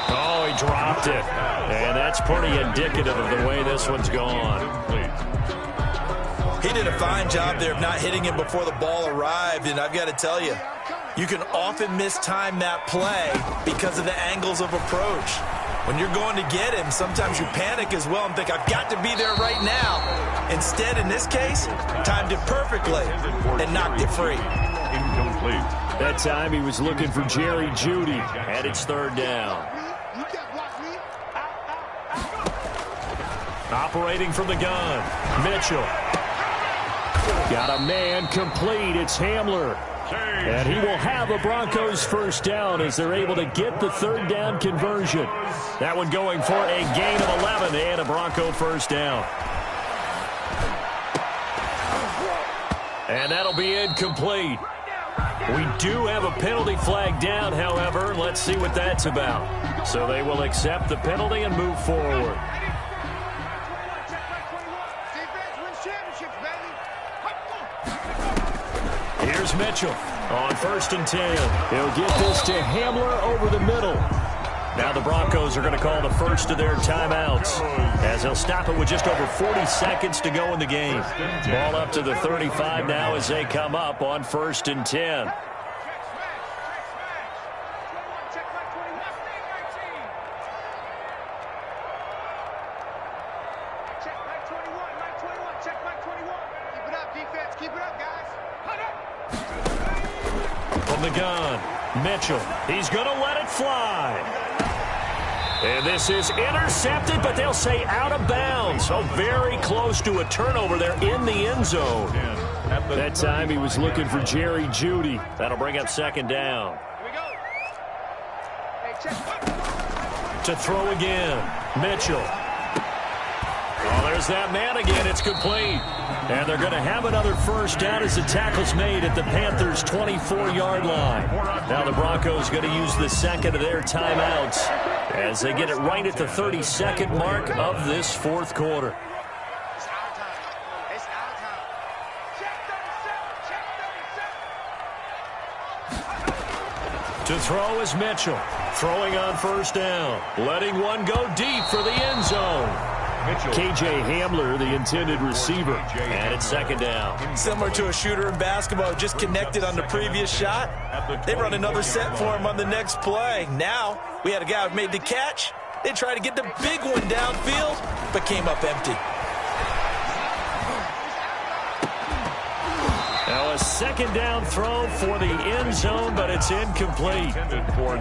Oh, he dropped it. And that's pretty indicative of the way this one's gone. He did a fine job there of not hitting him before the ball arrived. And I've got to tell you, You can often mistime that play because of the angles of approach. When you're going to get him, sometimes you panic as well and think, I've got to be there right now. Instead, in this case, timed it perfectly and knocked it free. Incomplete. That time he was looking for Jerry Jeudy, and it's third down. Operating from the gun, Mitchell. Got a man complete. It's Hamler. And he will have a Broncos first down as they're able to get the third down conversion. That one going for a gain of 11 and a Bronco first down. And that'll be incomplete. We do have a penalty flag down, however. Let's see what that's about. So they will accept the penalty and move forward. Here's Mitchell on 1st and 10. He'll get this to Hamler over the middle. Now the Broncos are going to call the first of their timeouts as they'll stop it with just over 40 seconds to go in the game. Ball up to the 35 now as they come up on 1st and 10. From the gun, Mitchell. He's going to let it fly. And this is intercepted, but they'll say out of bounds. So very close to a turnover there in the end zone. That time he was looking for Jerry Jeudy. That'll bring up second down. To throw again, Mitchell. Oh, there's that man again. It's complete. And they're going to have another first down as the tackle's made at the Panthers' 24-yard line. Now the Broncos going to use the second of their timeouts as they get it right at the 32nd mark of this fourth quarter. To throw is Mitchell. Throwing on first down. Letting one go deep for the end zone. K.J. Hamler, the intended receiver, and it's second down. Similar to a shooter in basketball, just connected on the previous shot. They run another set for him on the next play. Now, we had a guy who made the catch. They tried to get the big one downfield, but came up empty. Now a second down throw for the end zone, but it's incomplete.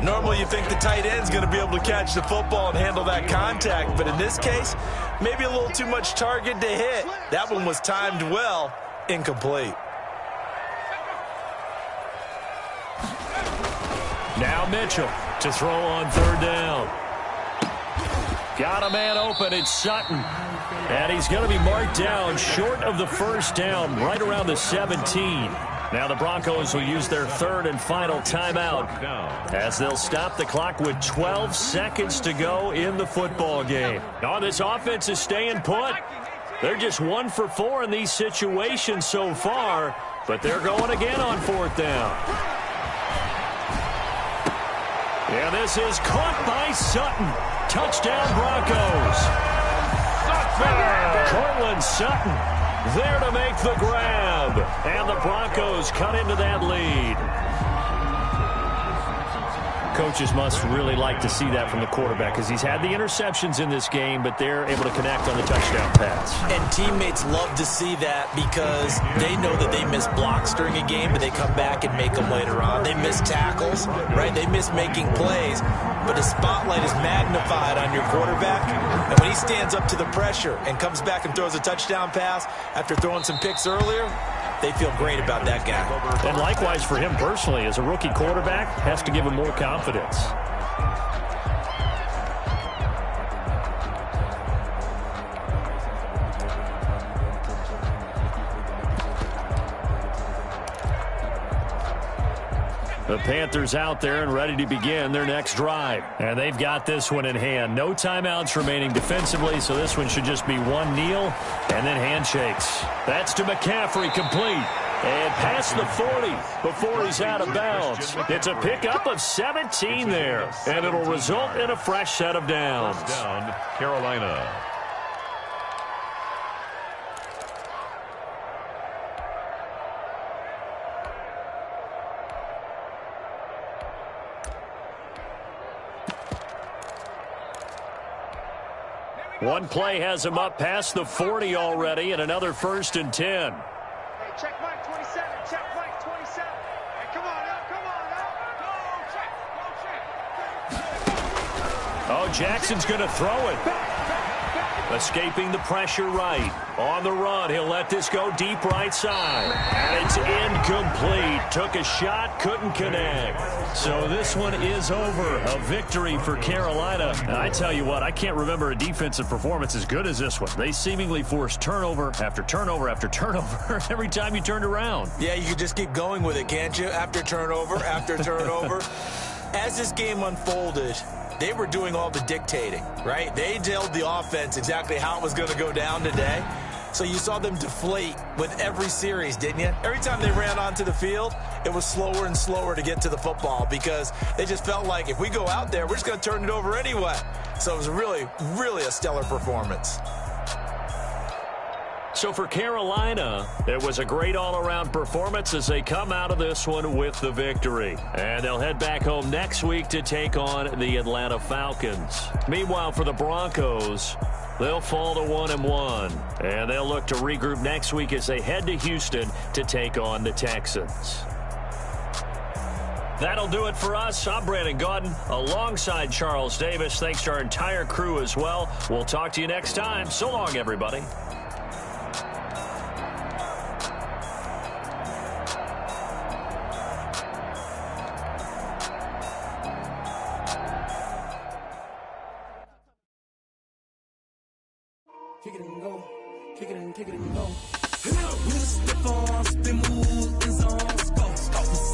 Normally you think the tight end's going to be able to catch the football and handle that contact, but in this case, maybe a little too much target to hit. That one was timed well, incomplete. Now Mitchell to throw on third down. Got a man open, it's Sutton. And he's going to be marked down short of the first down, right around the 17. Now the Broncos will use their third and final timeout as they'll stop the clock with 12 seconds to go in the football game. Oh, this offense is staying put. They're just 1 for 4 in these situations so far, but they're going again on fourth down. And this is caught by Sutton. Touchdown Broncos. Cortland Sutton there to make the grab. And the Broncos cut into that lead. Coaches must really like to see that from the quarterback because he's had the interceptions in this game, but they're able to connect on the touchdown pass. And teammates love to see that because they know that they miss blocks during a game, but they come back and make them later on. They miss tackles, right? They miss making plays, but the spotlight is magnified on your quarterback. And when he stands up to the pressure and comes back and throws a touchdown pass after throwing some picks earlier, they feel great about that guy. And likewise for him personally, as a rookie quarterback, has to give him more confidence. The Panthers out there and ready to begin their next drive. And they've got this one in hand. No timeouts remaining defensively, so this one should just be one kneel and then handshakes. That's to McCaffrey, complete. And past the 40 before he's out of bounds. It's a pickup of 17 there. And it'll result in a fresh set of downs. First down, Carolina. One play has him up past the 40 already, and another 1st and 10. Hey, check Mike 27. Check Mike 27. Hey, come on now. Come on now. Go check. Oh, Jackson's going to throw it. Escaping the pressure right. On the run, he'll let this go deep right side. And it's incomplete. Took a shot, couldn't connect. So this one is over. A victory for Carolina. And I tell you what, I can't remember a defensive performance as good as this one. They seemingly forced turnover after turnover after turnover every time you turned around. Yeah, you could just keep going with it, can't you? After turnover, after turnover. As this game unfolded, they were doing all the dictating, right? They told the offense exactly how it was going to go down today. So you saw them deflate with every series, didn't you? Every time they ran onto the field, it was slower and slower to get to the football because they just felt like if we go out there, we're just going to turn it over anyway. So it was really, really a stellar performance. So for Carolina, it was a great all-around performance as they come out of this one with the victory. And they'll head back home next week to take on the Atlanta Falcons. Meanwhile, for the Broncos, they'll fall to 1-1. And they'll look to regroup next week as they head to Houston to take on the Texans. That'll do it for us. I'm Brandon Gaudin alongside Charles Davis. Thanks to our entire crew as well. We'll talk to you next time. So long, everybody. Kick it and go. Kick it and go. We just step on, spin, move, and zones, go.